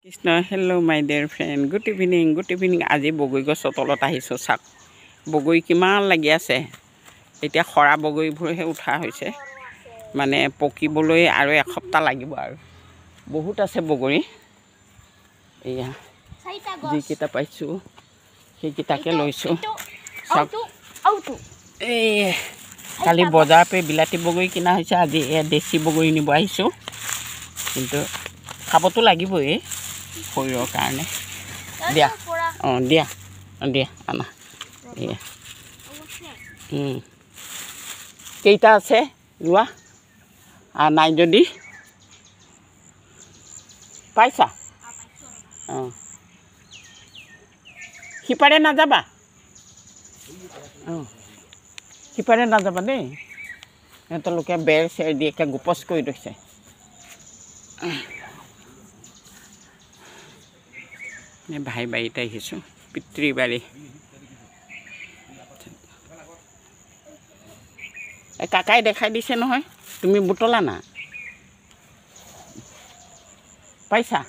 Krishna hello' মাই dear friend good evening আজি বগৰী গছৰ তলত আহিছোঁ চাওক বগৰী কিমান লাগি আছে এতিয়া খৰা বগৰীবোৰহে উঠা হৈছে মানে পকিবলৈ আৰু এসপ্তাহ লাগিব আৰু বহুত আছে বগৰী এয়া যিকেইটা পাইছোঁ সেইকেইটাকে লৈছোঁ চাওক এই কালি বজাৰৰ পৰা বিলাতী বগৰী কিনা হৈছে আজি এয়া দেশী বগৰী নিব আহিছোঁ কিন্তু খাবতো লাগিবই শৰীৰৰ কাৰণে দিয়া অঁ দিয়া দিয়া আনা এয়া কেইটা আছে লোৱা আৰু নাই যদি পাইছা অঁ সিপাৰে নাযাবা অঁ সিপাৰে নাযাবা দেই সিহঁতলোকে বেৰ চেৰ দি একে গোপচ কৰি থৈছে ভাই বাৰীতে আহিছোঁ পিতৃ বাৰী কাকাই দেখাই দিছে নহয় তুমি বুটলা না পাইছা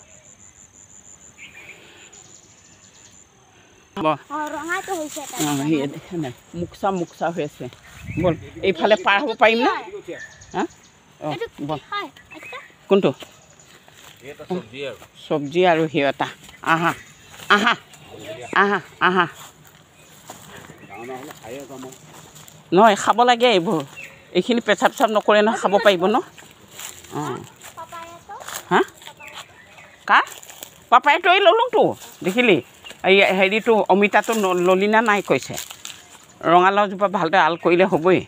নাই মুকচা হৈ আছে বল এইফালে পাৰ হ'ব পাৰিম না হা অঁ বল কোনটো চব্জি আৰু সিহঁতা আহা আহা আহা আহা নহয় খাব লাগে এইবোৰ এইখিনি পেচাব চেচাব নকৰে নহয় খাব পাৰিব ন অঁ হা কাৰ পাপাই তই ল'লোঁতো দেখিলি এই হেৰিটো অমিতাটো ললি না নাই কৈছে ৰঙালাওজোপা ভালদৰে আল কৰিলে হ'বই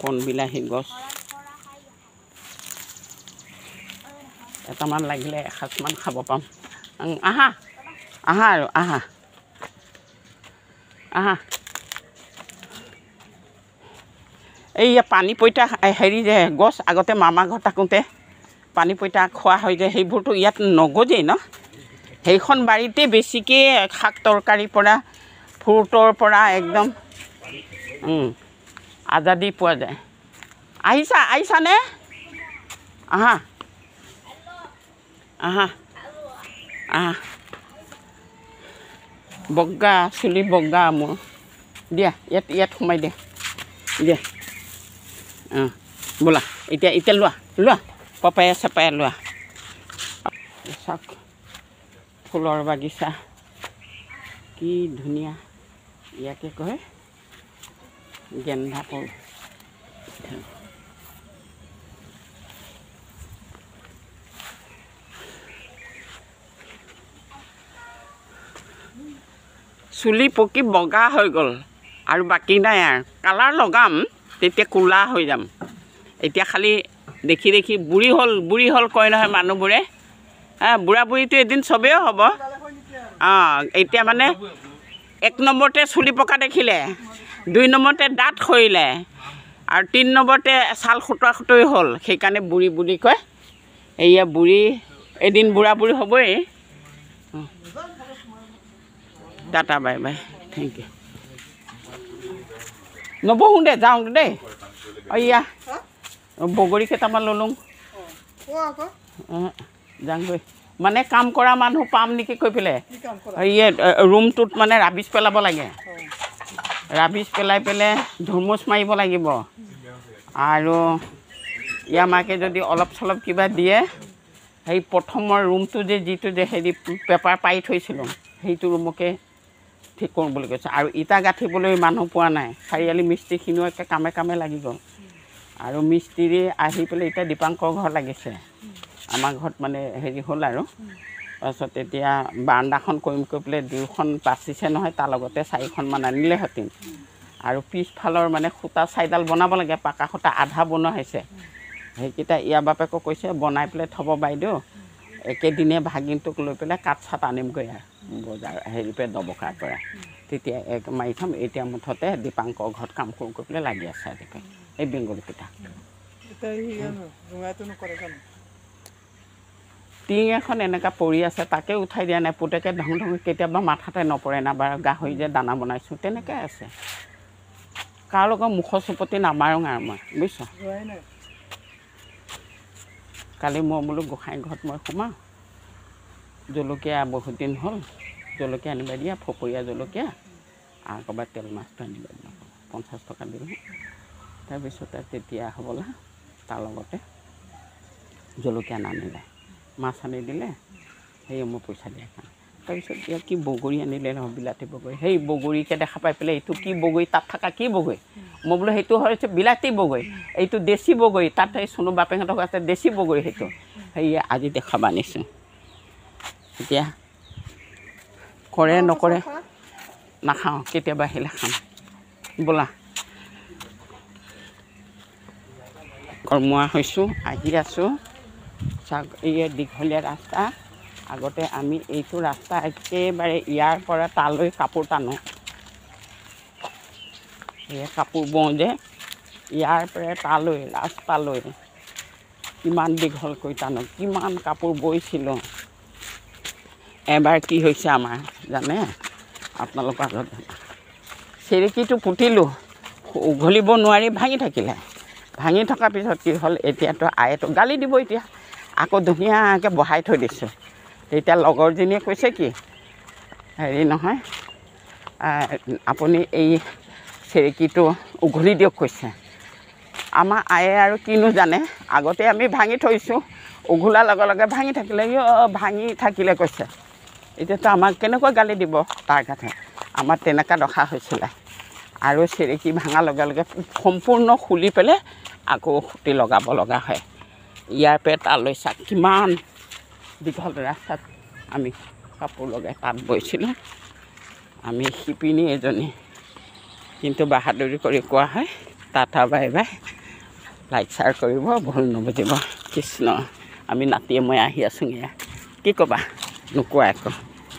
কণ বিলাহী গছ এটামান লাগিলে এসাঁজমান খাব পাম আহা আহা আৰু আহা আহা এই পানী পইতা হেৰি যে গছ আগতে মামা ঘৰত থাকোঁতে পানী পইতা খোৱা হয় যে সেইবোৰতো ইয়াত নগজেই ন সেইখন বাৰীতে বেছিকৈ শাক তৰকাৰীৰ পৰা ফ্ৰুটৰ পৰা একদম আজাদি পোৱা যায় আহিছানে আহা আহা আহা বগা চুলি বগা মোৰ দিয়া ইয়াত সোমাই দিয়া অঁ বোলা এতিয়া লোৱা পপায়া চেপায়া লোৱা চাওক ফুলৰ বাগিচা কি ধুনীয়া ইয়াকে কয় গেন্দা ফুল চুলি পকি বগা হৈ গ'ল আৰু বাকী নাই আৰু কালাৰ লগাম তেতিয়া ক'লা হৈ যাম এতিয়া খালি দেখি বুঢ়ী হ'ল কয় নহয় মানুহবোৰে বুঢ়া বুঢ়ীটো এদিন চবেই হ'ব অঁ এতিয়া মানে 1 নম্বৰতে চুলি পকা দেখিলে 2 নম্বৰতে দাঁত সৰিলে আৰু 3 নম্বৰতে ছাল খুতৰি হ'ল সেইকাৰণে বুঢ়ী বুলি কয় এয়া বুঢ়ী এদিন বুঢ়া বুঢ়ী হ'বই tata bye bye thank you নবহোঁ দে যাওঁ দেই এয়া বগৰী কেইটামান ল'লোঁ যাওঁগৈ মানে কাম কৰা মানুহ পাম নেকি কৈ পেলাই এই ৰুমটোত মানে ৰাবিছ পেলাব লাগে ৰাবিছ পেলাই ধুমুচ মাৰিব লাগিব আৰু ইয়ামাকে যদি অলপ চলপ কিবা দিয়ে সেই প্ৰথমৰ ৰুমটো যিটো হেৰি পেপাৰ পাৰি থৈছিলোঁ সেইটো ৰুমকে ঠিক কৰোঁ বুলি কৈছে আৰু ইটা গাঁঠিবলৈ মানুহ পোৱা নাই চাৰিআলি মিস্ত্ৰীখিনিও একে কামে লাগি গ'ল আৰু মিস্ত্ৰী আহি পেলাই এতিয়া দীপাংকৰ ঘৰ লাগিছে আমাৰ ঘৰত মানে হেৰি হ'ল আৰু তাৰপিছত এতিয়া বাৰাণ্ডাখন কৰিম কৈ পেলাই 2খন বাচিছে নহয় তাৰ লগতে 4খনমান আনিলেহেঁতেন আৰু পিছফালৰ মানে খুটা 4ডাল বনাব লাগে পাকা খুটা আধা বনোৱা হৈছে সেইকেইটা ইয়াৰ বাপেকক কৈছে বনাই পেলাই থ'ব বাইদেউ একেদিনে ভাগিনটোক লৈ পেলাই কাঠ চাট আনিমগৈ আৰু বজাৰ হেৰি পৰা দবকাৰ পৰা তেতিয়া মাৰি থ'ম এতিয়া মুঠতে দীপাংকৰ ঘৰত কাম কৰি পেলাই লাগি আছে আজিকালি এই বেংগলীকেইটা টিং এখন এনেকুৱা পৰি আছে তাকে উঠাই দিয়া নাই পুতেকে ধং কেতিয়াবা মাথাতে নপৰে নাবাৰ গাহৰি যে দানা বনাইছোঁ তেনেকৈ আছে কাৰ লগত মুখৰ চুপতি নামাৰোঁ আৰু মই বুজিছ কালি মই বোলো গোসাঁই ঘৰত মই সোমাওঁ জলকীয়া বহুত দিন হ'ল জলকীয়া আনিবা দিয়া ফকৰীয়া জলকীয়া আৰু ক'ৰবাত তেল মাছটো আনিবা দিয়া 50 টকা দিলোঁ তাৰপিছতে তেতিয়া হ'বলা তাৰ লগতে জলকীয়া নানিলে মাছ আনি দিলে সেই মই পইচা দিয়া কাৰণে তাৰপিছত এতিয়া কি বগৰী আনিলে নহয় বিলাতী বগৰী সেই বগৰীকে দেখা পাই পেলাই এইটো কি বগৰী তাত থকা কি বগৰী মই বোলো সেইটো হৈছে বিলাতী বগৰী এইটো দেশী বগৰী তাত সেই চুনু বাপেহঁতক আছে দেশী বগৰী সেইটো সেয়ে আজি দেখাব আনিছোঁ এতিয়া কৰে নকৰে নাখাওঁ কেতিয়াবা আহিলে খাম বোলা কৰ্মোৱা হৈছোঁ আহি আছোঁ এই দীঘলীয়া ৰাস্তা আগতে আমি এইটো ৰাস্তা একেবাৰে ইয়াৰ পৰা তালৈ কাপোৰ টানো সেয়ে কাপোৰ বওঁ যে ইয়াৰ পৰা তালৈ ৰাস্তালৈ কিমান দীঘলকৈ টানো কিমান কাপোৰ বৈছিলোঁ এবাৰ কি হৈছে আমাৰ জানে আপোনালোকৰ আগত চেৰেকীটো পুতিলোঁ উঘলিব নোৱাৰি ভাঙি থাকিলে ভাঙি থকাৰ পিছত কি হ'ল এতিয়াতো আয়েতো গালি দিব এতিয়া আকৌ ধুনীয়াকৈ বহাই থৈ দিছোঁ তেতিয়া লগৰজনীয়ে কৈছে কি হেৰি নহয় আপুনি এই চেৰেকীটো উঘলি দিয়ক কৈছে আমাৰ আয়ে আৰু কিনো জানে আগতে আমি ভাঙি থৈছোঁ উঘলাৰ লগে লগে ভাঙি থাকিলে ভাঙি থাকিলে কৈছে এতিয়াতো আমাক কেনেকৈ গালি দিব তাৰ কথা আমাৰ তেনেকুৱা দশা হৈছিলে আৰু চেৰেকী ভাঙাৰ লগে লগে সম্পূৰ্ণ খুলি পেলাই আকৌ খুঁটি লগাব লগা হয় ইয়াৰ পৰা তালৈ চাওক কিমান দীঘল ৰাস্তাত আমি কাপোৰ লগাই তাত বৈছিলোঁ আমি শিপিনী এজনী কিন্তু বাহাদুৰি কৰি কোৱা হয় টাটা বাই বাই লাইক শ্বেয়াৰ কৰিব ভুল নুবুজিব কৃষ্ণ আমি নাতিয়ে মই আহি আছোঁ এয়া কি ক'বা নোকোৱা একো